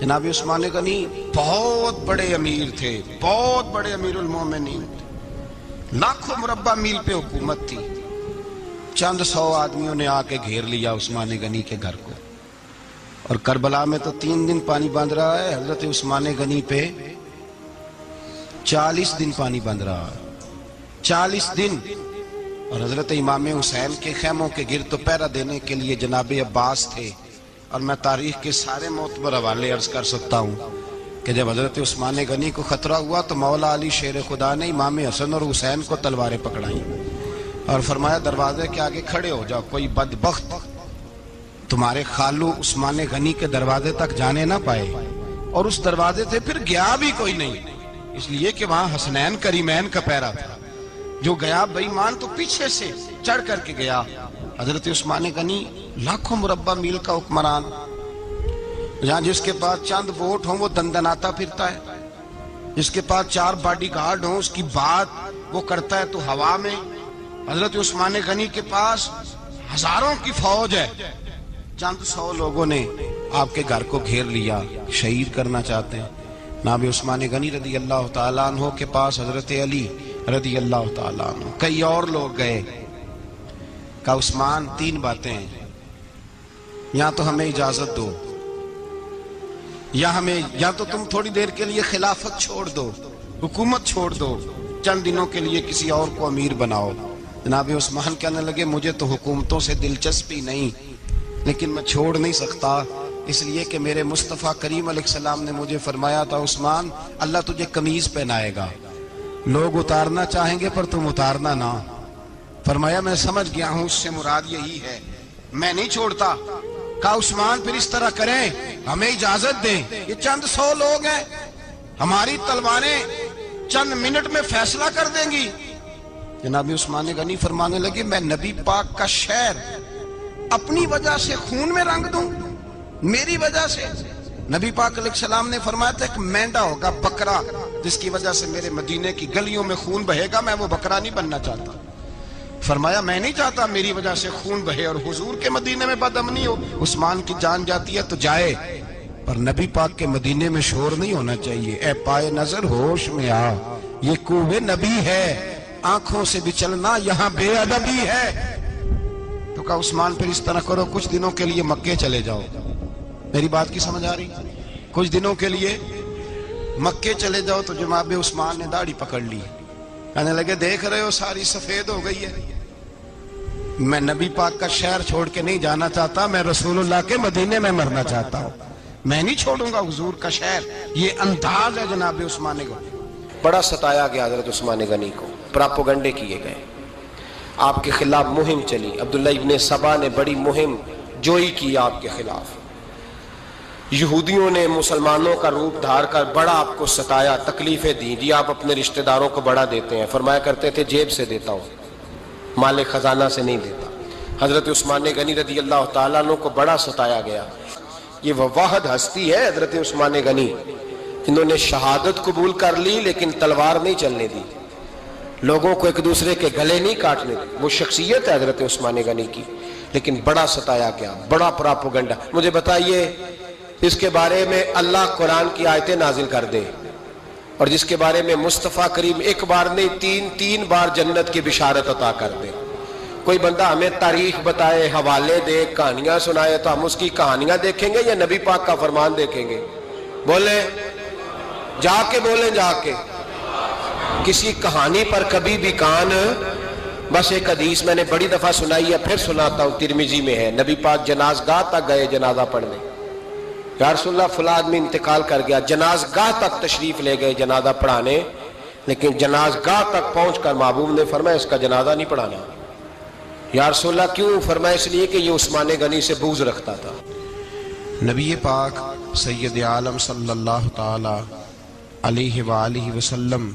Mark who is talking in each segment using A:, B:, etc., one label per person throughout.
A: جناب عثمان غنی بہت بڑے امیر تھے، بہت بڑے امیر المومنین تھے، لاکھوں مربع میل پہ حکومت تھی۔ چند سو آدمیوں نے آ کے گھیر لیا عثمان غنی کے گھر کو، اور کربلا میں تو 3 دن پانی بند رہا ہے، حضرت عثمان غنی پہ 40 دن پانی بند رہا ہے، 40 دن۔ اور حضرت امام حسین کے خیموں کے گرد تو پہرا دینے کے لیے جناب عباس تھے۔ اور میں تاریخ کے سارے معتبر حوالے عرض کر سکتا ہوں کہ جب حضرت عثمان غنی کو خطرہ ہوا تو مولا علی شیر خدا نے امام حسن اور حسین کو تلواریں پکڑائیں اور فرمایا دروازے کے آگے کھڑے ہو جاؤ، کوئی بدبخت تمہارے خالو عثمان غنی کے دروازے تک جانے نہ پائے۔ اور اس دروازے سے پھر گیا بھی کوئی نہیں، اس لیے کہ وہاں حسنین کریمین کا پہرا تھا۔ جو گیا بے ایمان تو پیچھے سے چڑھ کر کے گیا۔ حضرت عثمان غنی لاکھوں مربع میل کا حکمران، جہاں جس کے پاس چند ووٹ ہوں وہ دندناتا پھرتا ہے، جس کے پاس 4 باڈی گارڈ ہوں اس کی بات وہ کرتا ہے تو ہوا میں۔ حضرت عثمان غنی کے پاس ہزاروں کی فوج ہے، چند 100 لوگوں نے آپ کے گھر کو گھیر لیا، شہید کرنا چاہتے ہیں۔ جناب عثمان غنی رضی اللہ تعالیٰ عنہ کے پاس حضرت علی رضی اللہ تعالیٰ عنہ، کئی اور لوگ گئے۔ کہا عثمان 3 باتیں ہیں، یا تو ہمیں اجازت دو، یا تو تم تھوڑی دیر کے لیے خلافت چھوڑ دو، حکومت چھوڑ دو، چند دنوں کے لیے کسی اور کو امیر بناؤ۔ جناب عثمان کہنے لگے مجھے تو حکومتوں سے دلچسپی نہیں، لیکن میں چھوڑ نہیں سکتا، اس لیے کہ میرے مصطفیٰ کریم علیہ السلام نے مجھے فرمایا تھا عثمان اللہ تجھے قمیض پہنائے گا، لوگ اتارنا چاہیں گے پر تم اتارنا نہ۔ فرمایا میں سمجھ گیا ہوں، اس سے مراد یہی ہے، میں نہیں چھوڑتا۔ کہا عثمان پھر اس طرح کریں، ہمیں اجازت دیں، یہ چند 100 لوگ ہیں، ہماری تلواریں چند منٹ میں فیصلہ کر دیں گی۔ جناب عثمان غنی فرمانے لگے میں نبی پاک کا شہر اپنی وجہ سے خون میں رنگ دوں، میری وجہ سے؟ نبی پاک علیہ السلام نے فرمایا تھا ایک مینڈا ہوگا، بکرا، جس کی وجہ سے میرے مدینے کی گلیوں میں خون بہے گا، میں وہ بکرا نہیں بننا چاہتا۔ فرمایا میں نہیں چاہتا میری وجہ سے خون بہے اور حضور کے مدینے میں بدامنی ہو۔ عثمان کی جان جاتی ہے تو جائے، پر نبی پاک کے مدینے میں شور نہیں ہونا چاہیے۔ اے پائے نظر ہوش میں آ، یہ کوہ نبی ہے، آنکھوں سے بھی چلنا یہاں بے ادبی ہے۔ تو کہا عثمان پھر اس طرح کرو، کچھ دنوں کے لیے مکے چلے جاؤ۔ میری بات کی سمجھ آ رہی؟ کچھ دنوں کے لیے مکے چلے جاؤ۔ تو جناب عثمان نے داڑھی پکڑ لی، کہنے لگے دیکھ رہے ہو ساری سفید ہو گئی ہے، میں نبی پاک کا شہر چھوڑ کے نہیں جانا چاہتا، میں رسول اللہ کے مدینے میں مرنا چاہتا ہوں، میں نہیں چھوڑوں گا حضور کا شہر۔ یہ انداز ہے جناب عثمان غنی۔
B: بڑا ستایا گیا حضرت عثمان غنی کو، پراپوگنڈے کیے گئے، آپ کے خلاف مہم چلی، عبداللہ ابن سبا نے بڑی مہم جوئی کی آپ کے خلاف، یہودیوں نے مسلمانوں کا روپ دھار کر بڑا آپ کو ستایا، تکلیفیں دی، جی آپ اپنے رشتہ داروں کو بڑا دیتے ہیں، فرمایا کرتے تھے جیب سے دیتا ہوں، مال خزانہ سے نہیں دیتا۔ حضرت عثمان غنی رضی اللہ تعالیٰ عنہ کو بڑا ستایا گیا۔ یہ وہ واحد ہستی ہے حضرت عثمان غنی جنہوں نے شہادت قبول کر لی لیکن تلوار نہیں چلنے دی، لوگوں کو ایک دوسرے کے گلے نہیں کاٹنے دی، وہ شخصیت ہے حضرت عثمان غنی کی، لیکن بڑا ستایا گیا، بڑا پراپوگنڈا۔ مجھے بتائیے اس کے بارے میں اللہ قرآن کی آیتیں نازل کر دے، اور جس کے بارے میں مصطفیٰ کریم ایک بار نہیں تین بار جنت کی بشارت عطا کر دے، کوئی بندہ ہمیں تاریخ بتائے، حوالے دے، کہانیاں سنائے، تو ہم اس کی کہانیاں دیکھیں گے یا نبی پاک کا فرمان دیکھیں گے؟ بولیں، جا کے بولیں، جا کے۔ کسی کہانی پر کبھی بھی کان، بس ایک حدیث میں نے بڑی دفعہ سنائی ہے، پھر سناتا ہوں، ترمذی میں ہے، نبی پاک جنازگاہ تک گئے جنازہ پڑھنے، یا رسول اللہ فلاں آدمی انتقال کر گیا، جنازگاہ تک تشریف لے گئے جنازہ پڑھانے، لیکن جنازگاہ تک پہنچ کر محبوب نے فرمایا اس کا جنازہ نہیں پڑھانا۔ یا رسول اللہ کیوں؟ فرمایا اس لیے کہ یہ عثمان غنی سے بغض رکھتا تھا۔
A: نبی پاک سید عالم صلی اللہ تعالی علیہ وآلہ وسلم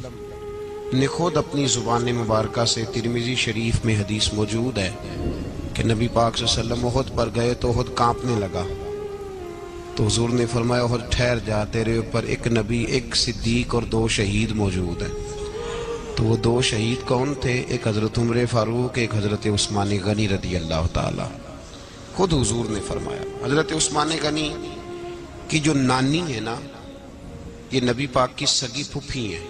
A: نے خود اپنی زبان مبارکہ سے ترمذی شریف میں حدیث موجود ہے کہ نبی پاک صلی اللہ علیہ وسلم احد پر گئے تو احد کانپنے لگا، تو حضور نے فرمایا احد ٹھہر جا، تیرے اوپر ایک نبی، ایک صدیق اور 2 شہید موجود ہیں۔ تو وہ 2 شہید کون تھے؟ ایک حضرت عمر فاروق، ایک حضرت عثمان غنی رضی اللہ تعالی۔ خود حضور نے فرمایا۔ حضرت عثمان غنی کی جو نانی ہے نا، یہ نبی پاک کی سگی پھپھی ہیں۔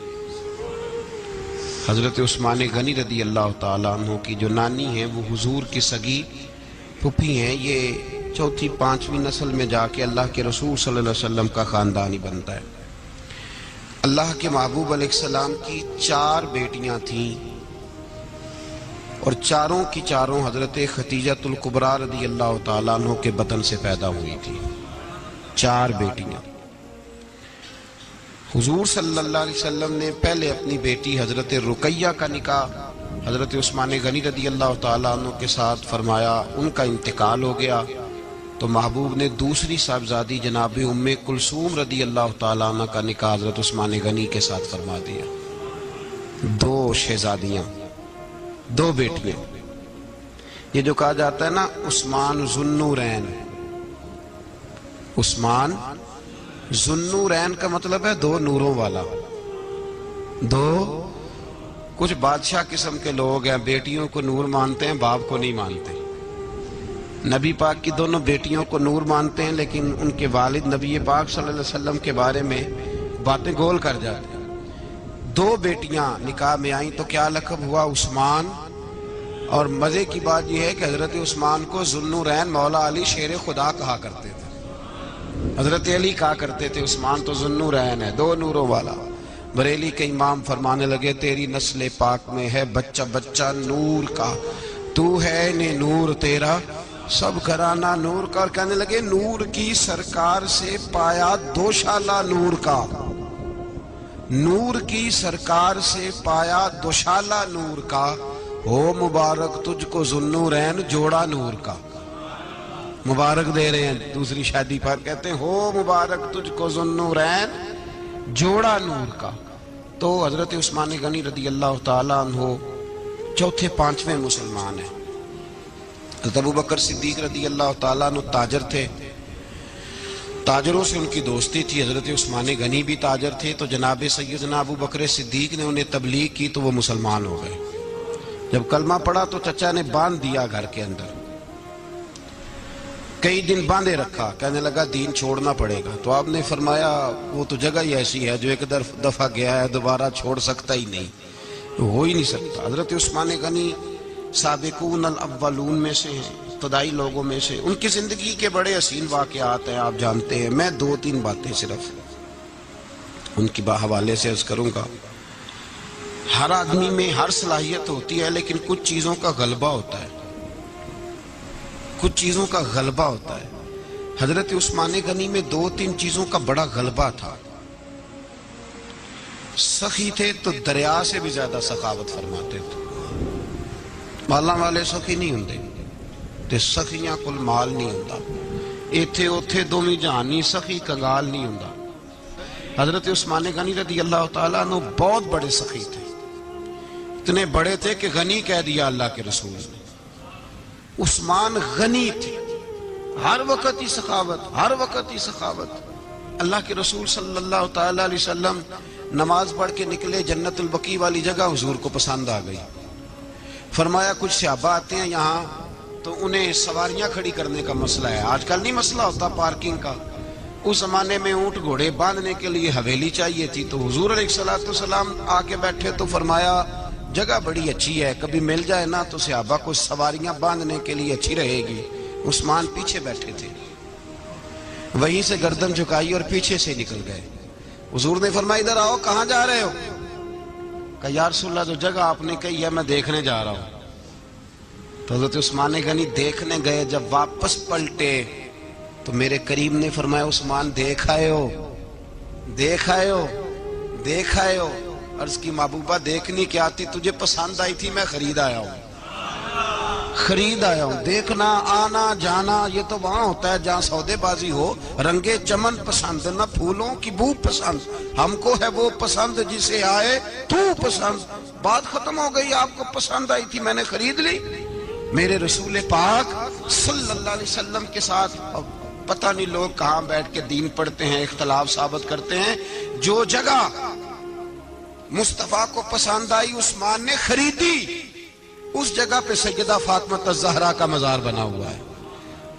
A: حضرت عثمان غنی رضی اللہ تعالیٰ عنہ کی جو نانی ہیں وہ حضور کی سگی پھپھی ہیں۔ یہ چوتھی پانچویں نسل میں جا کے اللہ کے رسول صلی اللہ علیہ وسلم کا خاندانی بنتا ہے۔ اللہ کے محبوب علیہ السلام کی 4 بیٹیاں تھیں، اور چاروں کی چاروں حضرت خدیجۃ الکبریٰ رضی اللہ تعالیٰ عنہ کے بطن سے پیدا ہوئی تھی۔ 4 بیٹیاں۔ حضور صلی اللہ علیہ وسلم نے پہلے اپنی بیٹی حضرت رقیہ کا نکاح حضرت عثمان غنی رضی اللہ تعالیٰ عنہ کے ساتھ فرمایا، ان کا انتقال ہو گیا تو محبوب نے دوسری صاحبزادی جناب ام کلثوم رضی اللہ تعالیٰ عنہ کا نکاح حضرت عثمان غنی کے ساتھ فرما دیا۔ 2 شہزادیاں، 2 بیٹیاں۔ یہ جو کہا جاتا ہے نا عثمان ذو النورین، عثمان ذو النورین کا مطلب ہے 2 نوروں والا۔ 2 کچھ بادشاہ قسم کے لوگ ہیں، بیٹیوں کو نور مانتے ہیں، باپ کو نہیں مانتے۔ نبی پاک کی دونوں بیٹیوں کو نور مانتے ہیں، لیکن ان کے والد نبی پاک صلی اللہ علیہ وسلم کے بارے میں باتیں گول کر جاتے ہیں۔ 2 بیٹیاں نکاح میں آئیں تو کیا لقب ہوا؟ عثمان۔ اور مزے کی بات یہ ہے کہ حضرت عثمان کو ذو النورین مولا علی شیر خدا کہا کرتے تھے، حضرت علی کہا کرتے تھے عثمان تو ذو النورین ہے، 2 نوروں والا۔ بریلی کے امام فرمانے لگے تیری نسل پاک میں ہے بچہ بچہ نور کا، تو ہے نے نور تیرا سب گھرانہ نور کا۔ اور کہنے لگے نور کی سرکار سے پایا 2 شالہ نور کا، نور کی سرکار سے پایا 2 شالہ نور کا، ہو مبارک تجھ کو ذو النورین جوڑا نور کا۔ مبارک دے رہے ہیں دوسری شادی پر، کہتے ہیں ہو مبارک تجھ کو ذو النورین جوڑا نور کا۔ تو حضرت عثمان غنی رضی اللہ تعالیٰ عنہ 4 5ویں مسلمان ہیں۔ حضرت ابوبکر صدیق رضی اللہ تعالیٰ عنہ تاجر تھے، تاجروں سے ان کی دوستی تھی۔ حضرت عثمان غنی بھی تاجر تھے، تو جناب سیدنا ابوبکر صدیق نے انہیں تبلیغ کی تو وہ مسلمان ہو گئے۔ جب کلمہ پڑھا تو چچا نے باندھ دیا گھر کے اندر، کئی دن باندھے رکھا، کہنے لگا دین چھوڑنا پڑے گا۔ تو آپ نے فرمایا وہ تو جگہ ہی ایسی ہے جو ایک دفعہ گیا ہے دوبارہ چھوڑ سکتا ہی نہیں، ہو ہی نہیں سکتا۔ حضرت عثمان غنی سابقون الاولون میں سے ہیں، ابتدائی لوگوں میں سے۔ ان کی زندگی کے بڑے حسین واقعات ہیں، آپ جانتے ہیں۔ میں 2-3 باتیں صرف ان کی حوالے سے عرض کروں گا۔ ہر آدمی میں ہر صلاحیت ہوتی ہے، لیکن کچھ چیزوں کا غلبہ ہوتا ہے، کچھ چیزوں کا غلبہ ہوتا ہے۔ حضرت عثمان غنی میں 2-3 چیزوں کا بڑا غلبہ تھا۔ سخی تھے تو دریا سے بھی زیادہ سخاوت فرماتے تھے۔ مالاں والے سخی نہیں ہوندے تے سخیاں کل مال نہیں ہوندا، ایتھے اوتھے دوویں جہان نہیں، سخی کنگال نہیں ہوندا۔ حضرت عثمان غنی رضی اللہ تعالیٰ عنہ بہت بڑے سخی تھے، اتنے بڑے تھے کہ غنی کہہ دیا اللہ کے رسول نے۔ عثمان غنی تھے، ہر وقت ہی سخاوت، ہر وقت ہی سخاوت۔ اللہ کے رسول صلی اللہ تعالیٰ علیہ وسلم نماز پڑھ کے نکلے، جنت البقیع والی جگہ حضور کو پسند آ گئی۔ فرمایا کچھ صحابہ آتے ہیں یہاں تو انہیں سواریاں کھڑی کرنے کا مسئلہ ہے، آج کل نہیں مسئلہ ہوتا پارکنگ کا، اس زمانے میں اونٹ گھوڑے باندھنے کے لیے حویلی چاہیے تھی۔ تو حضور علیہ السلام آ کے بیٹھے تو فرمایا جگہ بڑی اچھی ہے، کبھی مل جائے نا تو صحابہ کو سواریاں باندھنے کے لیے اچھی رہے گی۔ عثمان پیچھے بیٹھے تھے، وہیں سے گردن جھکائی اور پیچھے سے نکل گئے۔ حضور نے فرمایا ادھر آؤ، کہاں جا رہے ہو؟ کہا یا رسول اللہ جو جگہ آپ نے کہی ہے میں دیکھنے جا رہا ہوں۔ تو حضرت عثمان غنی دیکھنے گئے، جب واپس پلٹے تو میرے کریم نے فرمایا عثمان دیکھ آئے ہو، دیکھ آئے ہو، دیکھ آئے ہو؟ عرض کی محبوبہ دیکھنی کیا تھی، تجھے پسند آئی تھی، میں خرید آیا ہوں، خرید آیا ہوں۔ دیکھنا آنا جانا یہ تو وہاں ہوتا ہے جہاں سودے بازی ہو، رنگے چمن پسند نہ پھولوں کی بو پسند، ہم کو ہے وہ پسند جسے آئے تو پسند۔ بات ختم ہو گئی، آپ کو پسند آئی تھی، میں نے خرید لی۔ میرے رسول پاک صلی اللہ علیہ وسلم کے ساتھ پتہ نہیں لوگ کہاں بیٹھ کے دین پڑھتے ہیں، اختلاف ثابت کرتے ہیں، جو جگہ مصطفیٰ کو پسند آئی عثمان نے خریدی، اس جگہ پہ سیدہ فاطمہ الزہرا کا مزار بنا ہوا ہے۔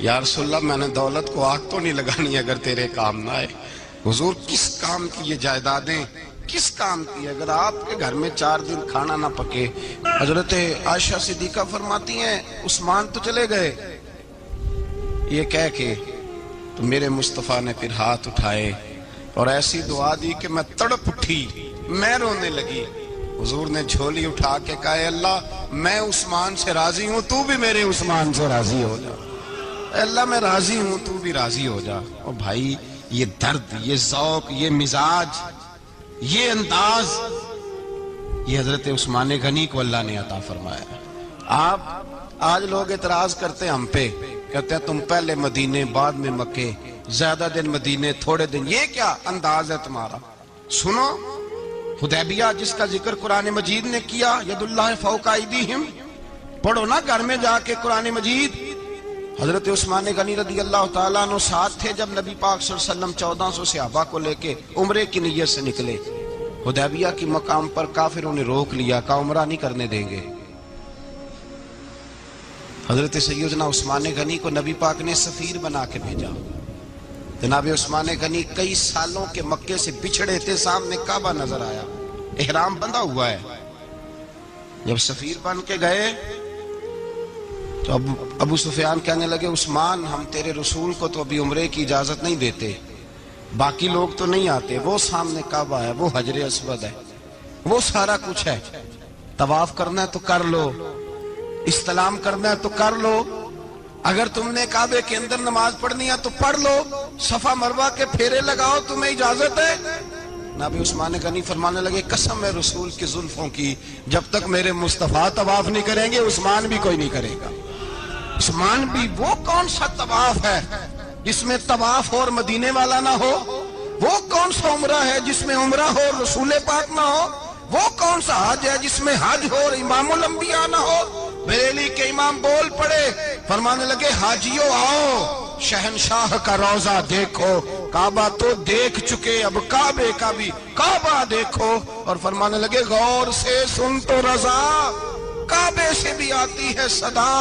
A: یا رسول اللہ میں نے دولت کو آگ تو نہیں لگانی اگر تیرے کام نہ آئے. حضور کس کام کی یہ جائیدادیں، کس کام کی؟ اگر آپ کے گھر میں 4 دن کھانا نہ پکے. حضرت عائشہ صدیقہ فرماتی ہیں عثمان تو چلے گئے، یہ کہہ کے تو میرے مصطفیٰ نے پھر ہاتھ اٹھائے اور ایسی دعا دی کہ میں تڑپ اٹھی، میں رونے لگی. حضور نے جھولی اٹھا کے کہا اے اللہ میں عثمان سے راضی ہوں، تو بھی میرے عثمان سے راضی ہو جا. اے اللہ میں راضی ہوں، تو بھی راضی ہو جا. اور بھائی یہ درد، یہ ذوق، یہ مزاج، یہ انداز، یہ حضرت عثمان غنی کو اللہ نے عطا فرمایا. آپ آج لوگ اعتراض کرتے ہیں ہم پہ، کہتے ہیں تم پہلے مدینے بعد میں مکے، زیادہ دن مدینے تھوڑے دن. یہ کیا انداز ہے تمہارا؟ سنو حدیبیہ جس کا ذکر قرآن مجید نے کیا، ید اللہ فوق ایدیہم، پڑھو نا گھر میں جا کے قرآن مجید. حضرت عثمان غنی رضی اللہ تعالیٰ عنہ ساتھ تھے جب نبی پاک صلی اللہ علیہ وسلم 1400 صحابہ کو لے کے عمرے کی نیت سے نکلے. حدیبیہ کی مقام پر کافروں نے روک لیا، کہا عمرہ نہیں کرنے دیں گے. حضرت سیدنا عثمان غنی کو نبی پاک نے سفیر بنا کے بھیجا. جناب عثمان غنی کئی سالوں کے مکے سے بچھڑے تھے، سامنے کعبہ نظر آیا، احرام بندھا ہوا ہے. جب سفیر بن کے گئے تو ابو سفیان کہنے لگے عثمان ہم تیرے رسول کو تو ابھی عمرے کی اجازت نہیں دیتے، باقی لوگ تو نہیں آتے، وہ سامنے کعبہ ہے، وہ حجر اسود ہے، وہ سارا کچھ ہے، طواف کرنا ہے تو کر لو، استلام کرنا ہے تو کر لو، اگر تم نے کعبے کے اندر نماز پڑھنی ہے تو پڑھ لو، صفا مروہ کے پھیرے لگاؤ، تمہیں اجازت ہے. نبی عثمان غنی فرمانے لگے قسم ہے رسول کی زلفوں کی، جب تک میرے مصطفیٰ طواف نہیں کریں گے عثمان بھی کوئی نہیں کرے گا. عثمان بھی وہ کون سا طواف ہے جس میں طواف اور مدینے والا نہ ہو؟ وہ کون سا عمرہ ہے جس میں عمرہ ہو اور رسول پاک نہ ہو؟ وہ کون سا حج ہے جس میں حج ہو اور امام الانبیاء نہ ہو؟ بریلی کے امام بول پڑے، فرمانے لگے حاجیو آؤ شہنشاہ کا روضہ دیکھو، کعبہ تو دیکھ چکے اب کعبے کا بھی کعبہ دیکھو. اور فرمانے لگے غور سے سن تو رضا، کعبے سے بھی آتی ہے صدا،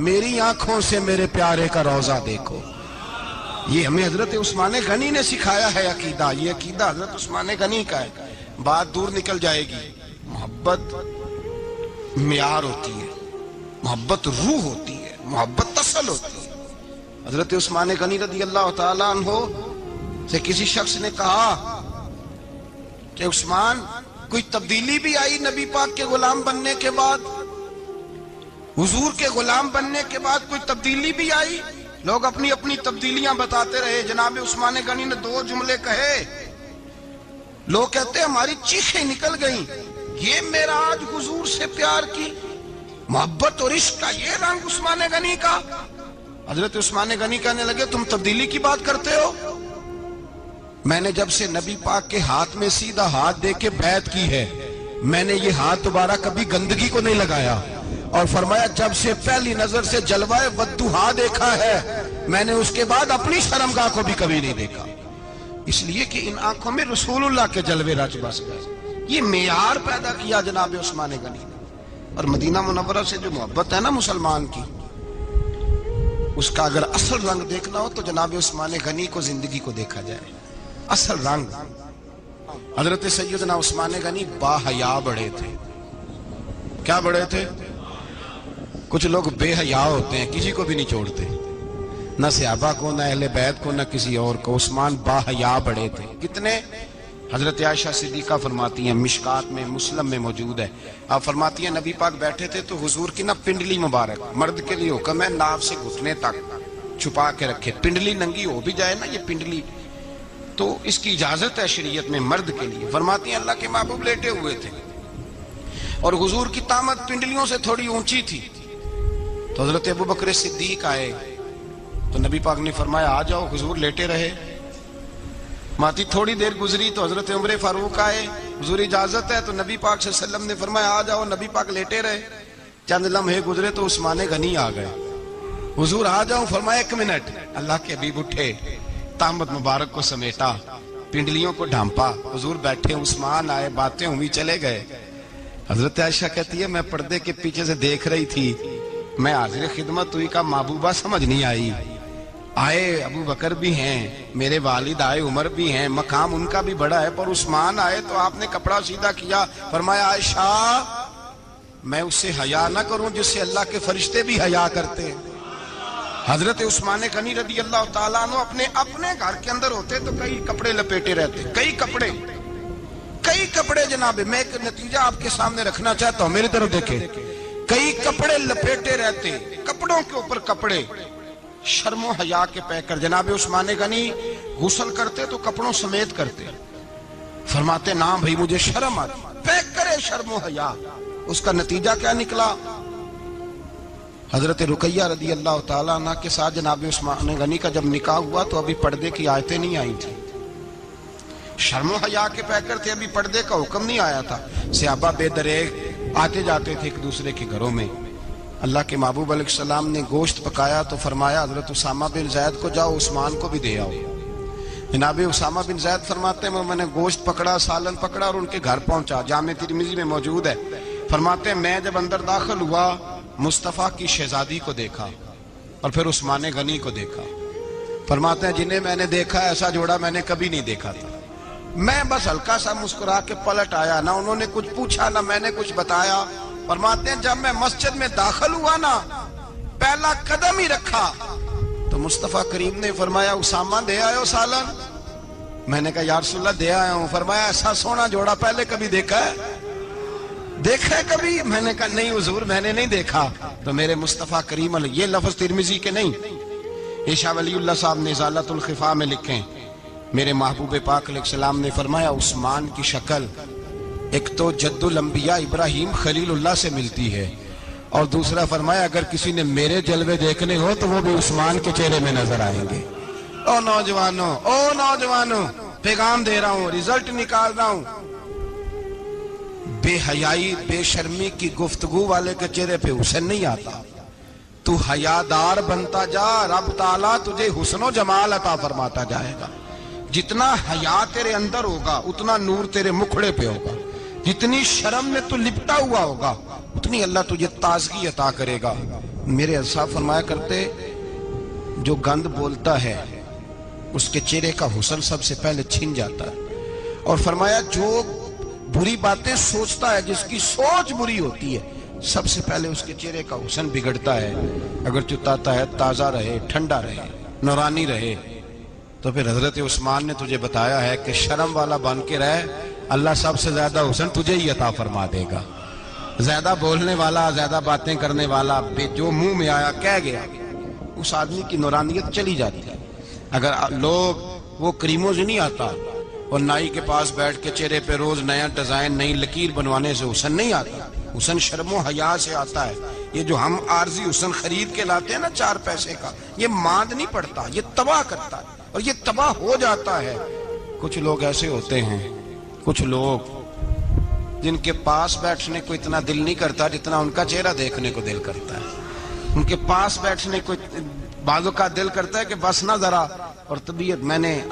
A: میری آنکھوں سے میرے پیارے کا روضہ دیکھو. یہ ہمیں حضرت عثمان غنی نے سکھایا ہے عقیدہ، یہ عقیدہ حضرت عثمان غنی کا ہے. بات دور نکل جائے گی. محبت معیار ہوتی ہے، محبت روح ہوتی ہے، محبت اصل ہوتی ہے. حضرت عثمان غنی رضی اللہ تعالیٰ عنہ سے کسی شخص نے کہا کہ عثمان کوئی تبدیلی بھی آئی نبی پاک کے غلام بننے کے بعد؟ حضور کے غلام بننے کے بعد کوئی تبدیلی بھی آئی؟ لوگ اپنی اپنی تبدیلیاں بتاتے رہے. جناب عثمان غنی نے 2 جملے کہے، لوگ کہتے ہیں ہماری چیخیں نکل گئیں، یہ معراج حضور سے پیار کی محبت اور عشق کا یہ رنگ عثمان غنی کا. حضرت عثمان غنی کہنے لگے تم تبدیلی کی بات کرتے ہو؟ میں نے جب سے نبی پاک کے ہاتھ میں سیدھا ہاتھ دے کے بیعت کی ہے، میں نے یہ ہاتھ دوبارہ کبھی گندگی کو نہیں لگایا. اور فرمایا جب سے پہلی نظر سے جلوہ والضحیٰ دیکھا ہے، میں نے اس کے بعد اپنی شرمگاہ کو بھی کبھی نہیں دیکھا، اس لیے کہ ان آنکھوں میں رسول اللہ کے جلوے رچ بس گئے. یہ معیار پیدا کیا جناب عثمان غنی نے. اور مدینہ منورہ سے جو محبت ہے نا مسلمان کی، اس کا اگر اصل رنگ دیکھنا ہو تو جناب عثمان غنی کو زندگی کو دیکھا جائے. اصل رنگ. حضرت سیدنا عثمان غنی با حیا بڑے تھے. کیا بڑے تھے؟ کچھ لوگ بے حیا ہوتے ہیں، کسی کو بھی نہیں چھوڑتے، نہ صحابہ کو، نہ اہل بیت کو، نہ کسی اور کو. عثمان با حیا بڑے تھے. کتنے؟ حضرت عائشہ صدیقہ فرماتی ہیں، مشکات میں مسلم میں موجود ہے، آپ فرماتی ہیں نبی پاک بیٹھے تھے تو حضور کی نا پنڈلی مبارک، مرد کے لیے حکم ہے ناف سے گھٹنے تک چھپا کے رکھے، پنڈلی ننگی ہو بھی جائے نا یہ پنڈلی تو اس کی اجازت ہے شریعت میں مرد کے لیے. فرماتی ہیں اللہ کے محبوب لیٹے ہوئے تھے اور حضور کی طامت پنڈلیوں سے تھوڑی اونچی تھی، تو حضرت ابو بکر صدیق آئے تو نبی پاک نے فرمایا آ جاؤ. حضور لیٹے رہے. ماتی تھوڑی دیر گزری تو حضرت عمر فاروق آئے، حضور اجازت ہے، تو نبی پاک صلی اللہ علیہ وسلم نے فرمایا آ جاؤ. نبی پاک لیٹے رہے. چند لمحے گزرے تو عثمان غنی آ گئے. حضور آ جاؤ. فرمایا 1 منٹ. اللہ کے حبیب اٹھے، طامت مبارک کو سمیٹا، پنڈلیوں کو ڈھانپا، حضور بیٹھے، عثمان آئے، باتیں ہوئی، چلے گئے. حضرت عائشہ کہتی ہے میں پردے کے پیچھے سے دیکھ رہی تھی میں حاضر خدمت ہوئی، کا محبوبہ سمجھ نہیں آئی، آئے ابو بکر بھی ہیں، میرے والد آئے، عمر بھی ہیں، مقام ان کا بھی بڑا ہے، پر عثمان آئے تو آپ نے کپڑا سیدھا کیا، فرمایا عائشہ میں اس سے حیا نہ کروں جس سے اللہ کے فرشتے بھی حیا کرتے ہیں۔ حضرت عثمان غنی رضی اللہ تعالیٰ عنہ اپنے گھر کے اندر ہوتے تو کئی کپڑے لپیٹے رہتے، کئی کپڑے جناب، میں ایک نتیجہ آپ کے سامنے رکھنا چاہتا ہوں، میری طرف دیکھیں، کئی کپڑے لپیٹے رہتے، کپڑوں کے اوپر کپڑے، شرم و حیا کے پیکر۔ جناب عثمان غنی غسل کرتے تو کپڑوں سمیت کرتے، فرماتے نا بھائی مجھے شرم آتی، پیکر شرم و حیا۔ اس کا نتیجہ کیا نکلا؟ حضرت رقیہ رضی اللہ تعالیٰ عنہ کے ساتھ جناب عثمان غنی کا جب نکاح ہوا تو ابھی پردے کی آیتیں نہیں آئی تھی، شرم و حیا کے پیکر تھے، ابھی پردے کا حکم نہیں آیا تھا۔ صحابہ بے دریغ آتے جاتے تھے ایک دوسرے کے گھروں میں۔ اللہ کے محبوب علیہ السلام نے گوشت پکایا تو فرمایا حضرت اسامہ بن زید کو جاؤ عثمان کو بھی دے آؤ۔ جناب اسامہ بن زید فرماتے ہیں میں نے گوشت پکڑا، سالن پکڑا اور ان کے گھر پہنچا، جامع ترمذی میں موجود ہے۔ فرماتے ہیں میں جب اندر داخل ہوا مصطفیٰ کی شہزادی کو دیکھا اور پھر عثمان غنی کو دیکھا۔ فرماتے ہیں جنہیں میں نے دیکھا ایسا جوڑا میں نے کبھی نہیں دیکھا تھا، میں بس ہلکا سا مسکرا کے پلٹ آیا، نہ انہوں نے کچھ پوچھا نہ میں نے کچھ بتایا۔ فرماتے ہیں جب میں مسجد میں داخل ہوا نا، پہلا قدم ہی رکھا تو مصطفیٰ کریم نے فرمایا اسامہ دے آئے ہو سالن؟ میں نے کہا یا رسول اللہ دے آیا ہوں۔ فرمایا ایسا سونا جوڑا پہلے کبھی دیکھا ہے؟ دیکھا ہے کبھی؟ میں نے کہا نہیں حضور میں نے نہیں دیکھا۔ تو میرے مصطفیٰ کریم علیہ، یہ لفظ ترمذی کے نہیں، شاہ ولی اللہ صاحب نے ازالۃ الخفا میں لکھیں، میرے محبوب پاک علیہ السلام نے فرمایا عثمان کی شکل ایک تو جد الانبیاء ابراہیم خلیل اللہ سے ملتی ہے، اور دوسرا فرمایا اگر کسی نے میرے جلوے دیکھنے ہو تو وہ بھی عثمان کے چہرے میں نظر آئیں گے۔ او نوجوانوں پیغام دے رہا ہوں، رزلٹ نکال رہا ہوں، بے حیائی بے شرمی کی گفتگو والے کے چہرے پہ حسن نہیں آتا، تو حیادار بنتا جا، رب تعالیٰ تجھے حسن و جمال عطا فرماتا جائے گا۔ جتنا حیا تیرے اندر ہوگا اتنا نور تیرے مکھڑے پہ ہوگا، جتنی شرم میں تو لپٹا ہوا ہوگا اتنی اللہ تجھے تازگی عطا کرے گا۔ میرے صاحب فرمایا کرتے جو گند بولتا ہے اس کے چہرے کا حسن سب سے پہلے چھن جاتا ہے، اور فرمایا جو بری باتیں سوچتا ہے، جس کی سوچ بری ہوتی ہے، سب سے پہلے اس کے چہرے کا حسن بگڑتا ہے۔ اگر چتاتا ہے تازہ رہے، ٹھنڈا رہے، نورانی رہے، تو پھر حضرت عثمان نے تجھے بتایا ہے کہ شرم والا بن کے رہ، اللہ سب سے زیادہ حسن تجھے ہی عطا فرما دے گا۔ زیادہ بولنے والا، زیادہ باتیں کرنے والا، جو منہ میں آیا کہہ گیا، اس آدمی کی نورانیت چلی جاتی ہے۔ اگر لوگ وہ کریموں سے نہیں آتا، اور نائی کے پاس بیٹھ کے چہرے پہ روز نیا ڈیزائن نئی لکیر بنوانے سے حسن نہیں آتا، حسن شرم و حیا سے آتا ہے۔ یہ جو ہم عارضی حسن خرید کے لاتے ہیں نا 4 پیسے کا، یہ ماند نہیں پڑتا، یہ تباہ کرتا ہے، اور یہ تباہ ہو جاتا ہے۔ کچھ لوگ ایسے ہوتے ہیں، کچھ لوگ جن کے پاس بیٹھنے کو اتنا دل نہیں کرتا جتنا ان کا چہرہ دیکھنے کو دل کرتا ہے۔ ان کے پاس بیٹھنے کو بعضوں کا دل کرتا ہے کہ بس نہ ذرا، اور طبیعت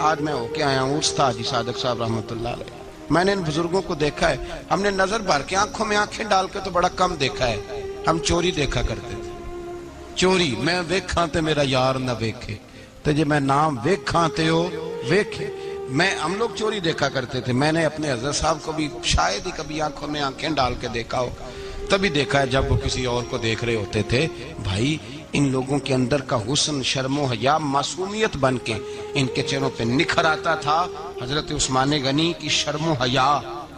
A: آج میں ہو کے آیا ہوں، عرس تھا حاجی صادق صاحب رحمۃ اللہ علیہ، میں نے ان بزرگوں کو دیکھا ہے، ہم نے نظر بھر کے آنکھوں میں آنکھیں ڈال کے تو بڑا کم دیکھا ہے، ہم چوری دیکھا کرتے تھے، چوری میں ویکھاں تے میرا یار نہ ویکھے، تو جی میں نام ویکھاں تے ہو ویکھے، ہم لوگ چوری دیکھا کرتے تھے۔ میں نے اپنے حضرت صاحب کو بھی شاید ہی کبھی آنکھوں میں آنکھیں ڈال کے دیکھا ہو، تبھی دیکھا ہے جب وہ کسی اور کو دیکھ رہے ہوتے تھے۔ بھائی ان لوگوں کے اندر کا حسن، شرم و حیا، معصومیت بن کے ان کے چہروں پہ نکھر آتا تھا۔ حضرت عثمان غنی کی شرم و حیا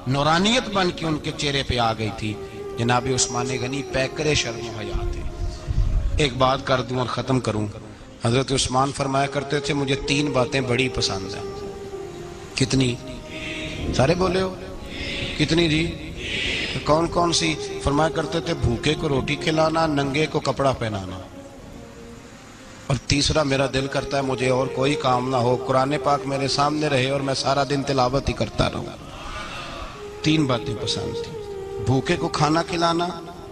A: نورانیت بن کے ان کے چہرے پہ آ گئی تھی۔ جناب عثمان غنی پیکر شرم و حیا تھے۔ ایک بات کر دوں اور ختم کروں، حضرت عثمان فرمایا کرتے تھے مجھے 3 باتیں بڑی پسند ہیں۔ کتنی؟ سارے بولے ہو کتنی جی؟ کون کون سی؟ فرمایا کرتے تھے بھوکے کو روٹی کھلانا، ننگے کو کپڑا پہنانا، اور تیسرا میرا دل کرتا ہے مجھے اور کوئی کام نہ ہو، قرآن پاک میرے سامنے رہے اور میں سارا دن تلاوت ہی کرتا رہوں۔ 3 باتیں پسند تھیں، بھوکے کو کھانا کھلانا،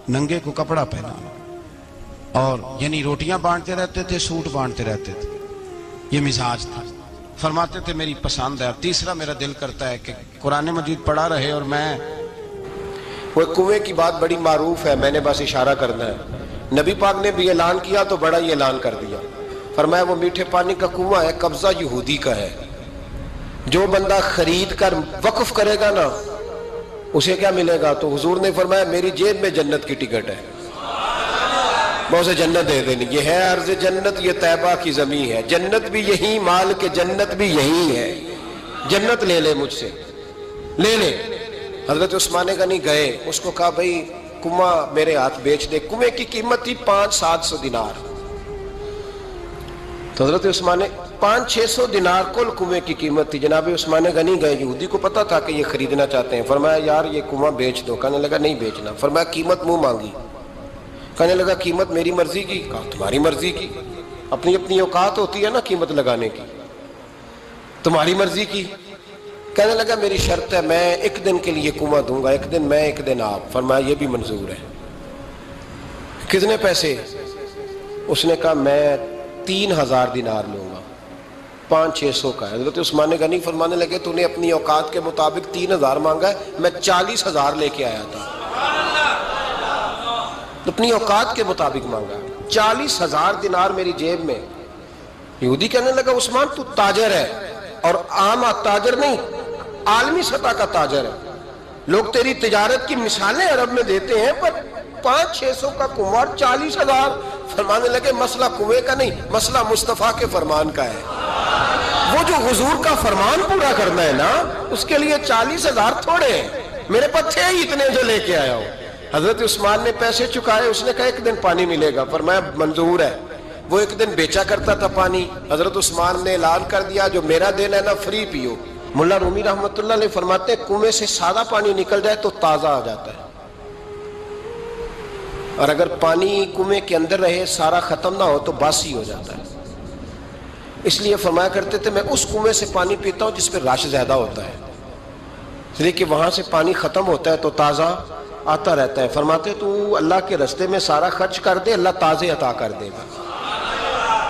A: ننگے کو کپڑا پہنانا، اور یعنی روٹیاں بانٹتے رہتے تھے، سوٹ بانٹتے رہتے تھے، یہ مزاج تھا۔ فرماتے تھے میری پسند ہے، اور تیسرا میرا دل کرتا ہے کہ قرآن مجید پڑھا رہے اور میں
B: وہ کنویں کی بات بڑی معروف ہے، میں نے بس اشارہ کرنا ہے۔ نبی پاک نے بھی اعلان کیا تو بڑا ہی اعلان کر دیا، فرمایا وہ میٹھے پانی کا کنواں ہے، قبضہ یہودی کا ہے، جو بندہ خرید کر وقف کرے گا نا اسے کیا ملے گا؟ تو حضور نے فرمایا میری جیب میں جنت کی ٹکٹ ہے، میں اسے جنت دے دینی۔ یہ ہے عرض جنت، یہ طیبہ کی زمین ہے، جنت بھی یہی، مال کے جنت بھی یہی ہے، جنت لے لے مجھ سے، لے لے۔ حضرت عثمان غنی گئے، اس کو کہا بھائی کنواں میرے ہاتھ بیچ دے۔ کنویں کی قیمت تھی 500-700 دینار، تو حضرت عثمان 500-600 دینار کل کنویں کی قیمت تھی۔ جناب عثمان غنی گئے، یہودی کو پتا تھا کہ یہ خریدنا چاہتے ہیں، فرمایا یار یہ کنواں بیچ دو۔ کہنے لگا نہیں بیچنا۔ فرمایا قیمت منہ مانگی، کہنے لگا قیمت میری مرضی کی۔ کہا تمہاری مرضی کی، اپنی اپنی اوقات ہوتی ہے نا قیمت لگانے کی، تمہاری مرضی کی۔ کہنے لگا میری شرط ہے، میں ایک دن کے لیے کنواں دوں گا، ایک دن میں ایک دن آپ۔ فرمایا یہ بھی منظور ہے۔ کتنے پیسے؟ اس نے کہا میں 3000 دینار لوں گا، 500-600 کا ہے۔ حضرت عثمان غنی فرمانے لگے تو نے اپنی اوقات کے مطابق 3000 مانگا ہے، میں 40,000 لے کے آیا تھا، اپنی اوقات کے مطابق مانگا، 40,000 دینار میری جیب میں۔ یہودی کہنے لگا عثمان تو تاجر ہے، اور عام تاجر نہیں، عالمی سطح کا تاجر ہے، لوگ تیری تجارت کی مثالیں عرب میں دیتے ہیں، پر 500-600 کا کنواں 40,000۔ فرمانے لگے مسئلہ کنویں کا نہیں، مسئلہ مصطفیٰ کے فرمان کا ہے، وہ جو حضور کا فرمان پورا کرنا ہے نا، اس کے لیے 40,000 تھوڑے ہیں، میرے پاس تھے ہی اتنے جو لے کے آیا ہوں۔ حضرت عثمان نے پیسے چکائے، اس نے کہا ایک دن پانی ملے گا۔ فرمایا منظور ہے۔ وہ ایک دن بیچا کرتا تھا پانی، حضرت عثمان نے اعلان کر دیا جو میرا دن ہے نا فری پیو۔ ملا رومی رحمۃ اللہ علیہ فرماتے ہیں کنویں سے سادہ پانی نکل جائے تو تازہ آ جاتا ہے، اور اگر پانی کنویں کے اندر رہے سارا ختم نہ ہو تو باسی ہو جاتا ہے۔ اس لیے فرمایا کرتے تھے میں اس کنویں سے پانی پیتا ہوں جس پہ رش زیادہ ہوتا ہے، اس لیے کہ وہاں سے پانی ختم ہوتا ہے تو تازہ آتا رہتا ہے۔ فرماتے تو اللہ کے راستے میں سارا خرچ کر دے، اللہ تازے عطا کر دے گا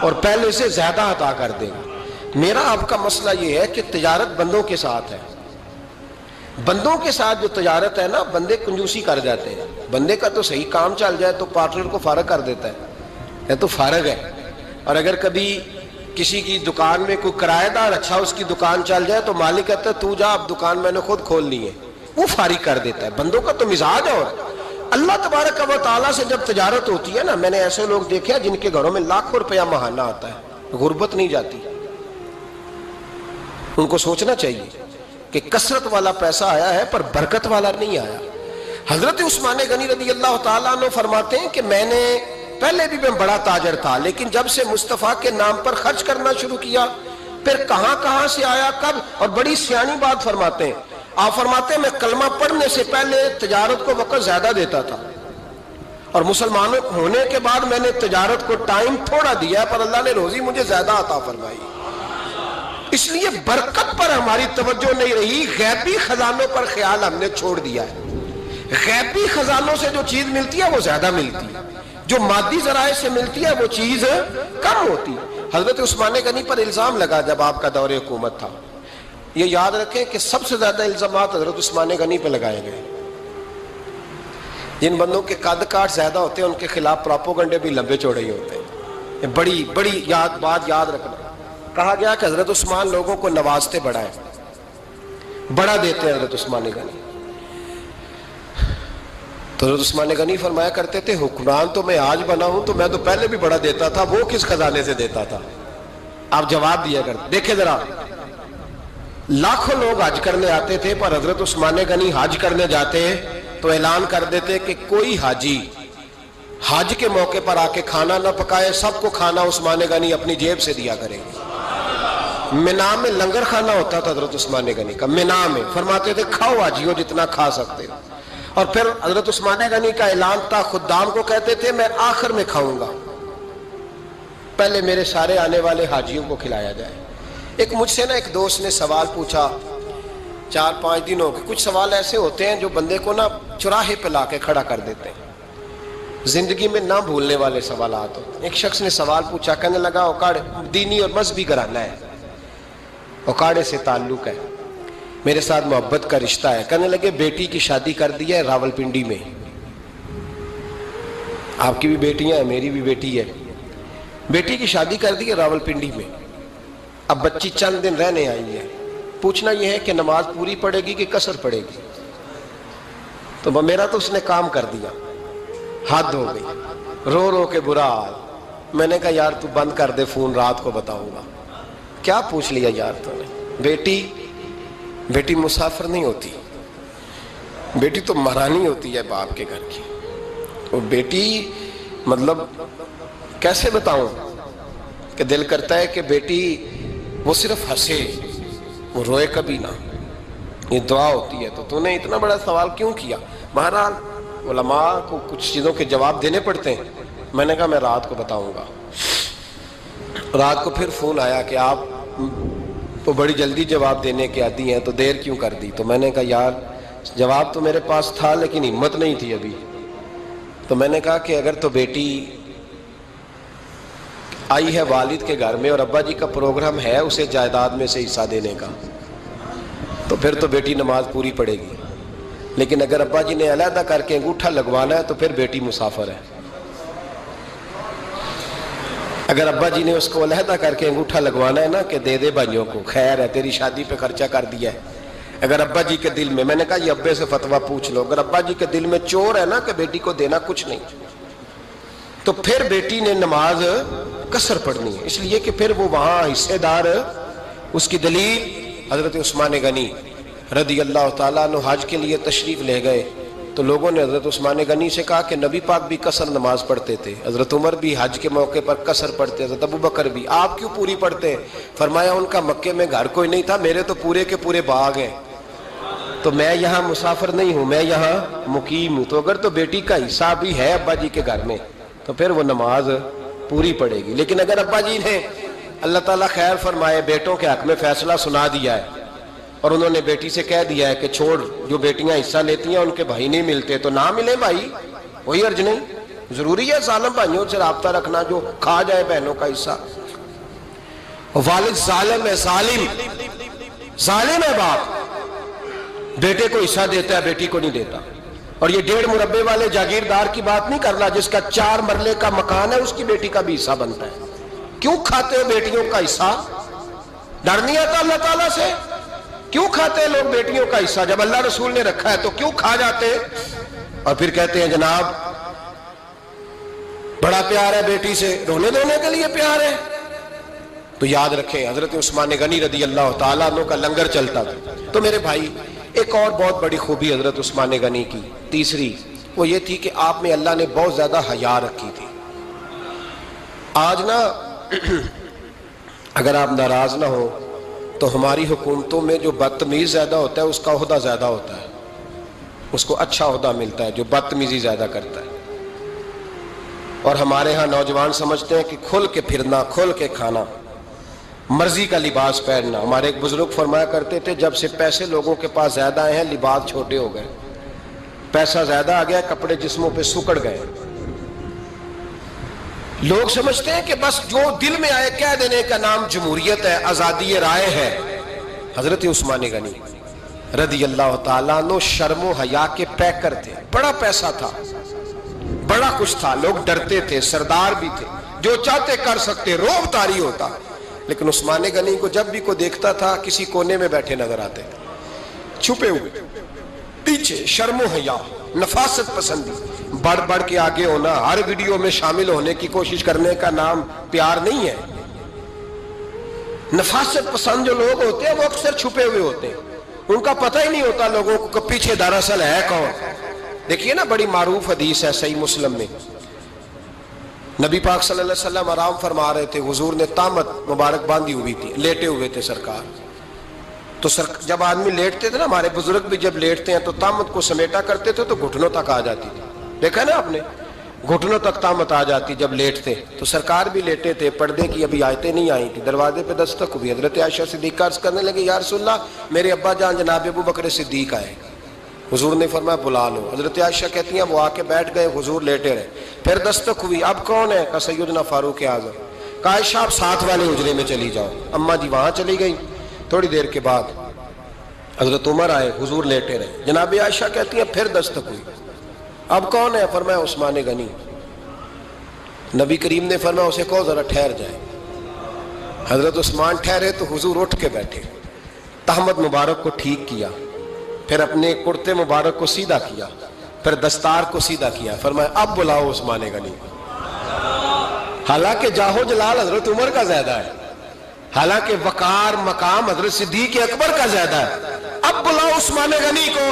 B: اور پہلے سے زیادہ عطا کر دے گا۔ میرا آپ کا مسئلہ یہ ہے کہ تجارت بندوں کے ساتھ ہے، بندوں کے ساتھ جو تجارت ہے نا، بندے کنجوسی کر جاتے ہیں، بندے کا تو صحیح کام چل جائے تو پارٹنر کو فارغ کر دیتا ہے، یہ تو فارغ ہے، اور اگر کبھی کسی کی دکان میں کوئی کرایہ دار اچھا اس کی دکان چل جائے تو مالک کہتا ہے تو جا، اب دکان میں نے خود کھولنی ہے، وہ فارغ کر دیتا ہے۔ بندوں کا تو مزاج ہے۔ اور اللہ تبارک و تعالیٰ سے جب تجارت ہوتی ہے نا، میں نے ایسے لوگ دیکھے ہیں جن کے گھروں میں لاکھوں روپیہ ماہانہ آتا ہے، غربت نہیں جاتی۔ ان کو سوچنا چاہیے کہ کثرت والا پیسہ آیا ہے پر برکت والا نہیں آیا۔ حضرت عثمان غنی رضی اللہ تعالیٰ عنہ فرماتے ہیں کہ میں نے پہلے بھی میں بڑا تاجر تھا، لیکن جب سے مصطفیٰ کے نام پر خرچ کرنا شروع کیا، پھر کہاں کہاں سے آیا کب، اور بڑی سیانی بات فرماتے ہیں۔ آپ فرماتے ہیں میں کلمہ پڑھنے سے پہلے تجارت کو وقت زیادہ دیتا تھا، اور مسلمان ہونے کے بعد میں نے تجارت کو ٹائم تھوڑا دیا، پر اللہ نے روزی مجھے زیادہ عطا فرمائی۔ اس لیے برکت پر ہماری توجہ نہیں رہی، غیبی خزانوں پر خیال ہم نے چھوڑ دیا ہے۔ غیبی خزانوں سے جو چیز ملتی ہے وہ زیادہ ملتی ہے، جو مادی ذرائع سے ملتی ہے وہ چیز کم ہوتی ہے۔ حضرت عثمان غنی پر الزام لگا جب آپ کا دور حکومت تھا، یہ یاد رکھیں کہ سب سے زیادہ الزامات حضرت عثمان غنی پہ لگائے گئے۔ جن بندوں کے قد کاٹ زیادہ ہوتے ہیں ان کے خلاف پراپوگنڈے بھی لمبے چوڑے ہی ہوتے ہیں۔ بڑی بڑی بات یاد رکھنا، کہا گیا کہ حضرت عثمان لوگوں کو نوازتے بڑا ہے، بڑا دیتے ہیں حضرت عثمان غنی۔ تو حضرت عثمان غنی فرمایا کرتے تھے حکمران تو میں آج بنا ہوں تو میں تو پہلے بھی بڑا دیتا تھا، وہ کس خزانے سے دیتا تھا؟ آپ جواب دیا کرتے۔ دیکھیں ذرا، لاکھوں لوگ حج کرنے آتے تھے، پر حضرت عثمان غنی حج کرنے جاتے تو اعلان کر دیتے کہ کوئی حاجی حج کے موقع پر آ کے کھانا نہ پکائے، سب کو کھانا عثمان غنی اپنی جیب سے دیا کریں گے۔ مینا میں لنگر کھانا ہوتا تھا حضرت عثمان غنی کا، مینا میں، فرماتے تھے کھاؤ حاجیو جتنا کھا سکتے۔ اور پھر حضرت عثمان غنی کا اعلان تھا، خدام کو کہتے تھے میں آخر میں کھاؤں گا، پہلے میرے سارے آنے والے حاجیوں کو کھلایا جائے۔ ایک مجھ سے نا ایک دوست نے سوال پوچھا 4-5 دنوں کے، کچھ سوال ایسے ہوتے ہیں جو بندے کو نا چوراہے پہ لا کے کھڑا کر دیتے ہیں، زندگی میں نہ بھولنے والے سوالات ہوتے ہیں۔ ایک شخص نے سوال پوچھا، کہنے لگا اوکاڑے دینی اور مذہبی گھرانہ ہے، اوکاڑے سے تعلق ہے، میرے ساتھ محبت کا رشتہ ہے۔ کہنے لگے بیٹی کی شادی کر دی ہے راولپنڈی میں، آپ کی بھی بیٹیاں ہیں، میری بھی بیٹی ہے. بیٹی کی شادی کر دی ہے راولپنڈی میں. اب بچی چند دن رہنے آئی ہے. پوچھنا یہ ہے کہ نماز پوری پڑھے گی کہ قصر پڑھے گی؟ تو میرا تو اس نے کام کر دیا، حد ہو گئی، رو رو کے برا حال. میں نے کہا یار تو بند کر دے فون، رات کو بتاؤں گا. کیا پوچھ لیا یار تو نے؟ بیٹی مسافر نہیں ہوتی، بیٹی تو مہرانی ہوتی ہے باپ کے گھر کی. تو بیٹی مطلب کیسے بتاؤں کہ دل کرتا ہے کہ بیٹی وہ صرف ہنسے، وہ روئے کبھی نہ. یہ دعا ہوتی ہے. تو نے اتنا بڑا سوال کیوں کیا؟ بہرحال علماء کو کچھ چیزوں کے جواب دینے پڑتے ہیں. میں نے کہا میں رات کو بتاؤں گا. رات کو پھر فون آیا کہ آپ تو بڑی جلدی جواب دینے کے عادی ہیں تو دیر کیوں کر دی؟ تو میں نے کہا یار جواب تو میرے پاس تھا لیکن ہمت نہیں تھی ابھی. تو میں نے کہا کہ اگر تو بیٹی آئی ہے والد کے گھر میں اور ابا جی کا پروگرام ہے اسے جائیداد میں سے حصہ دینے کا، تو پھر تو بیٹی نماز پوری پڑھے گی. لیکن اگر ابا جی نے علیحدہ کر کے انگوٹھا لگوانا ہے تو پھر بیٹی مسافر ہے. اگر ابا جی نے اس کو علیحدہ کر کے انگوٹھا لگوانا ہے نا کہ دے دے بھائیوں کو، خیر ہے تیری شادی پہ خرچہ کر دیا ہے. اگر ابا جی کے دل میں نے کہا یہ ابے سے فتویٰ پوچھ لو، اگر ابا جی کے دل میں چور ہے نا کہ بیٹی کو دینا کچھ نہیں، تو پھر بیٹی نے نماز قصر پڑھنی ہے. اس لیے کہ پھر وہ وہاں حصے دار. اس کی دلیل حضرت عثمان غنی رضی اللہ تعالیٰ عنہ حج کے لیے تشریف لے گئے تو لوگوں نے حضرت عثمان غنی سے کہا کہ نبی پاک بھی قصر نماز پڑھتے تھے، حضرت عمر بھی حج کے موقع پر قصر پڑھتے، حضرت ابو بکر بھی، آپ کیوں پوری پڑھتے ہیں؟ فرمایا ان کا مکے میں گھر کوئی نہیں تھا، میرے تو پورے کے پورے باغ ہیں، تو میں یہاں مسافر نہیں ہوں، میں یہاں مقیم ہوں. تو اگر تو بیٹی کا حصہ بھی ہے ابا جی کے گھر میں تو پھر وہ نماز پوری پڑے گی. لیکن اگر ابا جی نے اللہ تعالیٰ خیر فرمائے بیٹوں کے حق میں فیصلہ سنا دیا ہے اور انہوں نے بیٹی سے کہہ دیا ہے کہ چھوڑ، جو بیٹیاں حصہ لیتی ہیں ان کے بھائی نہیں ملتے تو نہ ملے بھائی، کوئی حرج نہیں. ضروری ہے ظالم بھائیوں سے رابطہ رکھنا جو کھا جائے بہنوں کا حصہ. والد ظالم ہے، ظالم ہے باپ، بیٹے کو حصہ دیتا ہے بیٹی کو نہیں دیتا. اور یہ 1.5 مربے والے جاگیردار کی بات نہیں کر رہا جس کا 4 مرلے کا مکان ہے، اس کی بیٹی کا بھی حصہ بنتا ہے. کیوں کھاتے ہو بیٹیوں کا حصہ؟ ڈر نہیں آتا اللہ تعالیٰ سے؟ کیوں کھاتے ہیں لوگ بیٹیوں کا حصہ؟ جب اللہ رسول نے رکھا ہے تو کیوں کھا جاتے اور پھر کہتے ہیں جناب بڑا پیار ہے بیٹی سے، رونے دھونے کے لیے پیار ہے. تو یاد رکھیں حضرت عثمان غنی رضی اللہ تعالیٰ عنہ کا لنگر چلتا تھا. تو میرے بھائی ایک اور بہت بڑی خوبی حضرت عثمان غنی کی تیسری وہ یہ تھی کہ آپ میں اللہ نے بہت زیادہ حیا رکھی تھی. آج نا اگر آپ ناراض نہ ہو تو ہماری حکومتوں میں جو بدتمیز زیادہ ہوتا ہے اس کا عہدہ زیادہ ہوتا ہے، اس کو اچھا عہدہ ملتا ہے جو بدتمیزی زیادہ کرتا ہے. اور ہمارے ہاں نوجوان سمجھتے ہیں کہ کھل کے پھرنا، کھل کے کھانا، مرضی کا لباس پہننا. ہمارے ایک بزرگ فرمایا کرتے تھے جب سے پیسے لوگوں کے پاس زیادہ آئے ہیں لباس چھوٹے ہو گئے، پیسہ زیادہ آ گیا کپڑے جسموں پہ سکڑ گئے. لوگ سمجھتے ہیں کہ بس جو دل میں آئے کہہ دینے کا نام جمہوریت ہے، آزادی رائے ہے. حضرت عثمان غنی رضی اللہ تعالیٰ عنہ شرم و حیا کے پیکر تھے. بڑا پیسہ تھا، بڑا کچھ تھا، لوگ ڈرتے تھے، سردار بھی تھے، جو چاہتے کر سکتے، روب طاری ہوتا. لیکن عثمان غنی کو جب بھی کوئی دیکھتا تھا کسی کونے میں بیٹھے نظر آتے تھے، چھپے ہوئے، پیچھے، شرم و حیا، نفاست پسندی، بڑھ بڑھ کے آگے ہونا، ہر ویڈیو میں شامل ہونے کی کوشش کرنے کا نام پیار نہیں ہے. نفاست پسند جو لوگ ہوتے ہیں وہ اکثر چھپے ہوئے ہوتے ہیں، ان کا پتہ ہی نہیں ہوتا لوگوں کو کہ پیچھے دراصل ہے کون. دیکھیے نا بڑی معروف حدیث ہے صحیح مسلم میں، نبی پاک صلی اللہ علیہ وسلم آرام فرما رہے تھے، حضور نے تامت مبارک باندھی ہوئی تھی، لیٹے ہوئے تھے سرکار. تو جب آدمی لیٹتے تھے نا، ہمارے بزرگ بھی جب لیٹتے ہیں تو تامت کو سمیٹا کرتے تھے تو گھٹنوں تک آ جاتی تھی. دیکھا نا آپ نے، گھٹنوں تک تامت آ جاتی جب لیٹتے. تو سرکار بھی لیٹے تھے، پردے کی ابھی آیتیں نہیں آئی تھی، دروازے پہ دستک ہوئی. حضرت عائشہ صدیقہ عرض کرنے لگے یا رسول اللہ میرے ابا جان جناب ابو بکر صدیق آئے. حضور نے فرمایا بلا لو. حضرت عائشہ کہتی ہیں وہ آ کے بیٹھ گئے، حضور لیٹے رہے. پھر دستک ہوئی، اب کون ہے؟ کہا سیدنا فاروق اعظم. کہا عائشہ آپ ساتھ والے حجرے میں چلی جاؤ. اماں جی وہاں چلی گئی. تھوڑی دیر کے بعد حضرت عمر آئے، حضور لیٹے رہے. جناب عائشہ کہتی ہیں پھر دستک ہوئی، اب کون ہے؟ فرمایا عثمان غنی. نبی کریم نے فرمایا اسے کہو ذرا ٹھہر جائے. حضرت عثمان ٹھہرے تو حضور اٹھ کے بیٹھے, تہمد مبارک کو ٹھیک کیا, پھر اپنے کرتے مبارک کو سیدھا کیا, پھر دستار کو سیدھا کیا. فرمایا اب بلاؤ عثمان غنی. حالانکہ جاہو جلال حضرت عمر کا زیادہ ہے, حالانکہ وقار مقام حضرت صدیق اکبر کا زیادہ ہے. اب بلاؤ عثمان غنی کو.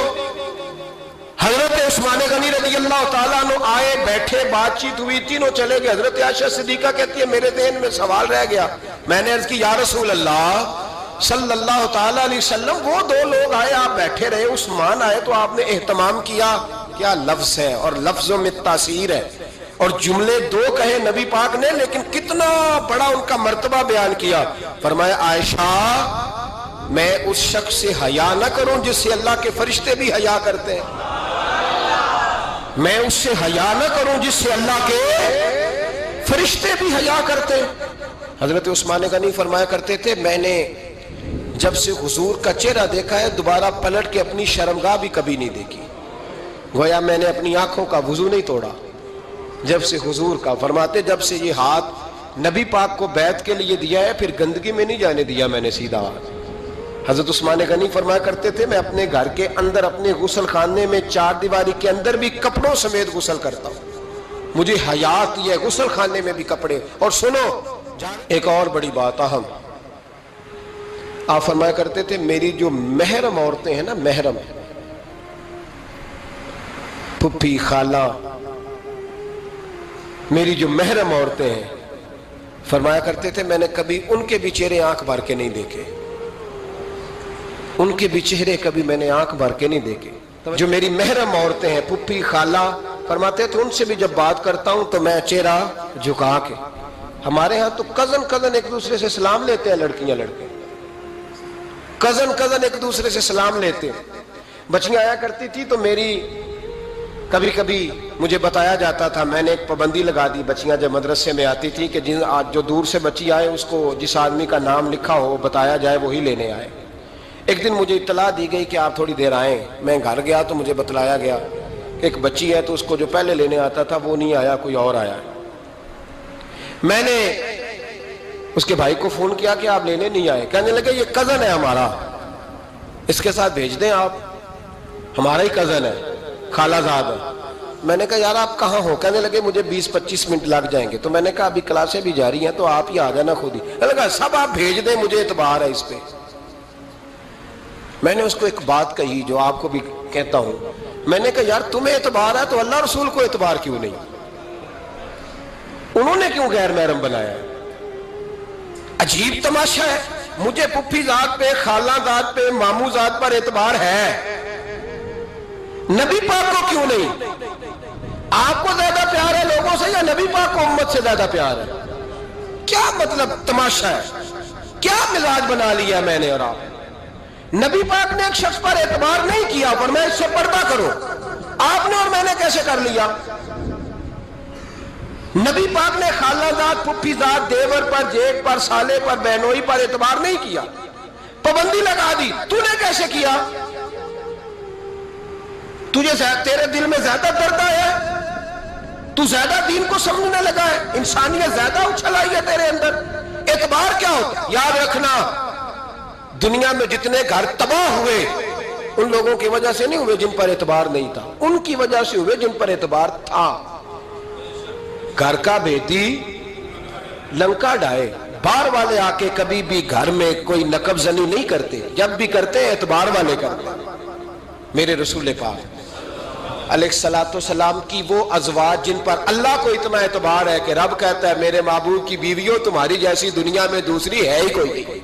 B: حضرت عثمان غنی رضی اللہ تعالیٰ عنہ آئے, بیٹھے, بات چیت ہوئی, تینوں چلے گئے. حضرت عائشہ صدیقہ کہتی ہے میرے ذہن میں سوال رہ گیا. میں نے عرض کی یا رسول اللہ صلی اللہ تعالیٰ علیہ وسلم, وہ دو لوگ آئے, آپ بیٹھے رہے, عثمان آئے تو آپ نے اہتمام کیا. کیا لفظ ہے, اور لفظوں میں تاثیر ہے, اور جملے دو کہے نبی پاک نے, لیکن کتنا بڑا ان کا مرتبہ بیان کیا. فرمایا عائشہ میں اس شخص سے حیا نہ کروں جس سے اللہ کے فرشتے بھی حیا کرتے ہیں, میں اس سے حیا نہ کروں جس سے اللہ کے فرشتے بھی حیا کرتے ہیں. حضرت عثمان غنی فرمایا کرتے تھے میں نے جب سے حضور کا چہرہ دیکھا ہے دوبارہ پلٹ کے اپنی شرمگاہ بھی کبھی نہیں دیکھی. گویا میں نے اپنی آنکھوں کا وضو نہیں توڑا جب سے حضور کا. فرماتے جب سے یہ ہاتھ نبی پاک کو بیعت کے لیے دیا ہے پھر گندگی میں نہیں جانے دیا میں نے سیدھا ہاتھ. حضرت عثمان غنی فرمایا کرتے تھے میں اپنے گھر کے اندر اپنے غسل خانے میں چار دیواری کے اندر بھی کپڑوں سمیت غسل کرتا ہوں, مجھے حیات یہ غسل خانے میں بھی کپڑے. اور سنو ایک اور بڑی بات اہم, آپ فرمایا کرتے تھے میری جو محرم عورتیں ہیں نا, محرم پھپھی خالہ, میری جو محرم عورتیں ہیں, فرمایا کرتے تھے میں نے کبھی ان کے بھی چہرے آنکھ بھر کے نہیں دیکھے, ان کے بھی چہرے کبھی میں نے آنکھ بھر کے نہیں دیکھے. جو میری محرم عورتیں ہیں پھپھی خالہ, فرماتے تھے ان سے بھی جب بات کرتا ہوں تو میں چہرہ جھکا کے. ہمارے ہاں تو کزن ایک دوسرے سے سلام لیتے ہیں, لڑکیاں لڑکے کزن ایک دوسرے سے سلام لیتے ہیں. بچیاں آیا کرتی تھی تو میری کبھی کبھی مجھے بتایا جاتا تھا, میں نے ایک پابندی لگا دی بچیاں جب مدرسے میں آتی تھی کہ جو دور سے بچی آئے اس کو جس آدمی کا نام لکھا ہو بتایا جائے وہی لینے آئے. ایک دن مجھے اطلاع دی گئی کہ آپ تھوڑی دیر آئیں. میں گھر گیا تو مجھے بتلایا گیا کہ ایک بچی ہے تو اس کو جو پہلے لینے آتا تھا وہ نہیں آیا, کوئی اور آیا. میں نے اس کے بھائی کو فون کیا کہ آپ لینے نہیں آئے. کہنے لگے یہ کزن ہے ہمارا, اس کے ساتھ بھیج دیں, آپ ہمارا ہی کزن ہے, خالہ زاد ہے. میں نے کہا یار آپ کہاں ہو؟ کہنے لگے مجھے 20-25 منٹ لگ جائیں گے. تو میں نے کہا ابھی کلاسیں بھی جاری ہیں تو آپ ہی آ جانا خود ہی. میں نے کہا سب آپ بھیج دیں, مجھے اعتبار ہے اس پہ. میں نے اس کو ایک بات کہی جو آپ کو بھی کہتا ہوں, میں نے کہا یار تمہیں اعتبار ہے تو اللہ رسول کو اعتبار کیوں نہیں؟ انہوں نے کیوں غیر محرم بنایا ہے؟ عجیب تماشا ہے. مجھے پھپھی ذات پہ, خالہ ذات پہ, ماموں ذات پر اعتبار ہے, نبی پاک کو کیوں نہیں؟ آپ کو زیادہ پیار ہے لوگوں سے یا نبی پاک کو امت سے زیادہ پیار ہے؟ کیا مطلب تماشا ہے, کیا مزاج بنا لیا میں نے اور آپ؟ نبی پاک نے ایک شخص پر اعتبار نہیں کیا, پر میں اس سے پردہ کروں. آپ نے اور میں نے کیسے کر لیا؟ نبی پاک نے خالہ ذات, پھپھی ذات, دیور پر, جیٹ پر, سالے پر, بہنوئی پر اعتبار نہیں کیا, پابندی لگا دی. تو نے کیسے کیا؟ تیرے دل میں زیادہ درد ہے, تو زیادہ دین کو سمجھنے لگا ہے, انسانیت زیادہ اچھل آئی ہے تیرے اندر. اعتبار کیا ہوتا؟ یاد رکھنا دنیا میں جتنے گھر تباہ ہوئے ان لوگوں کی وجہ سے نہیں ہوئے جن پر اعتبار نہیں تھا, ان کی وجہ سے ہوئے جن پر اعتبار تھا. گھر کا بیٹی لنکا ڈھائے, باہر والے آ کے کبھی بھی گھر میں کوئی نقب زنی نہیں کرتے, جب بھی کرتے اعتبار والے کرتے. میرے رسول پاک علیہ الصلوۃ والسلام کی وہ ازواج جن پر اللہ کو اتنا اعتبار ہے کہ رب کہتا ہے میرے محبوب کی بیویوں تمہاری جیسی دنیا میں دوسری ہے ہی کوئی نہیں,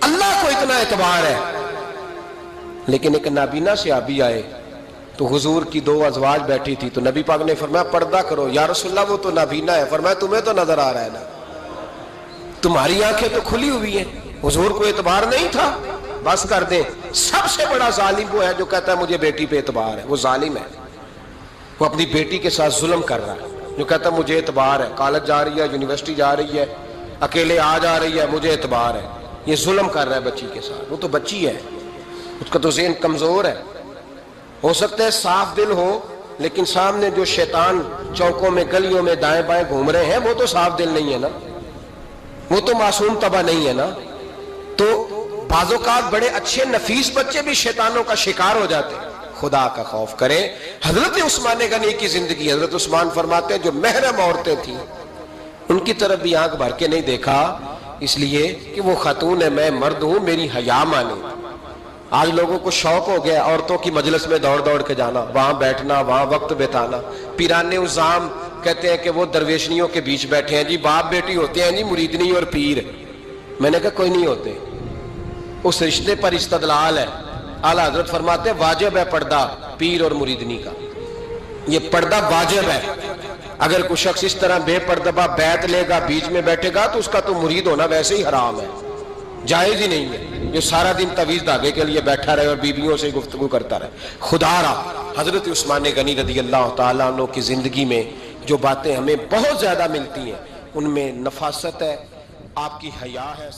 B: اللہ کو اتنا اعتبار ہے. لیکن ایک نابینا صحابی آئے تو حضور کی 2 ازواج بیٹھی تھی تو نبی پاک نے فرمایا پردہ کرو. یا رسول اللہ وہ تو نابینا ہے. فرمایا تمہیں تو نظر آ رہا ہے نا, تمہاری آنکھیں تو کھلی ہوئی ہیں. حضور کو اعتبار نہیں تھا, بس کر دیں. سب سے بڑا ظالم وہ ہے جو کہتا ہے مجھے بیٹی پہ اعتبار ہے, وہ ظالم ہے. وہ اپنی بیٹی کے ساتھ ظلم کر رہا ہے, جو کہتا ہے مجھے اعتبار ہے, کالج جا رہی ہے, یونیورسٹی جا رہی ہے, اکیلے آ جا رہی ہے, مجھے اعتبار ہے. یہ ظلم کر رہا ہے بچی کے ساتھ. وہ تو بچی ہے, اس کا تو ذہن کمزور ہے. ہو سکتا ہے صاف دل ہو لیکن سامنے جو شیطان چوکوں میں گلیوں میں دائیں بائیں گھوم رہے ہیں وہ تو صاف دل نہیں ہے نا, وہ تو معصوم طبع نہیں ہے نا. تو بعض اوقات بڑے اچھے نفیس بچے بھی شیطانوں کا شکار ہو جاتے ہیں. خدا کا خوف کریں. حضرت عثمان غنی کی زندگی, حضرت عثمان فرماتے ہیں جو محرم عورتیں تھیں ان کی طرف بھی آنکھ بھر کے نہیں دیکھا, اس لیے کہ وہ خاتون ہے, میں مرد ہوں, میری حیا مانے. آج لوگوں کو شوق ہو گیا عورتوں کی مجلس میں دوڑ دوڑ کے جانا, وہاں بیٹھنا, وہاں وقت بتانا. پیران عظام کہتے ہیں کہ وہ درویشنیوں کے بیچ بیٹھے ہیں جی, باپ بیٹی ہوتے ہیں جی, مریدنی اور پیر. میں نے کہا کوئی نہیں ہوتے, اس رشتے پر استدلال ہے. اعلیٰ حضرت فرماتے ہیں واجب ہے پردہ پیر اور مریدنی کا, یہ پردہ واجب ہے. اگر کوئی شخص اس طرح بے پردہ بیعت لے گا, بیچ میں بیٹھے گا, تو اس کا تو مرید ہونا ویسے ہی حرام ہے, جائز ہی نہیں ہے. جو سارا دن تویز دھاگے کے لیے بیٹھا رہے اور بیویوں سے گفتگو کرتا رہے. خدا را حضرت عثمان غنی رضی اللہ تعالیٰ عنہ کی زندگی میں جو باتیں ہمیں بہت زیادہ ملتی ہیں ان میں نفاست ہے, آپ کی حیا ہے,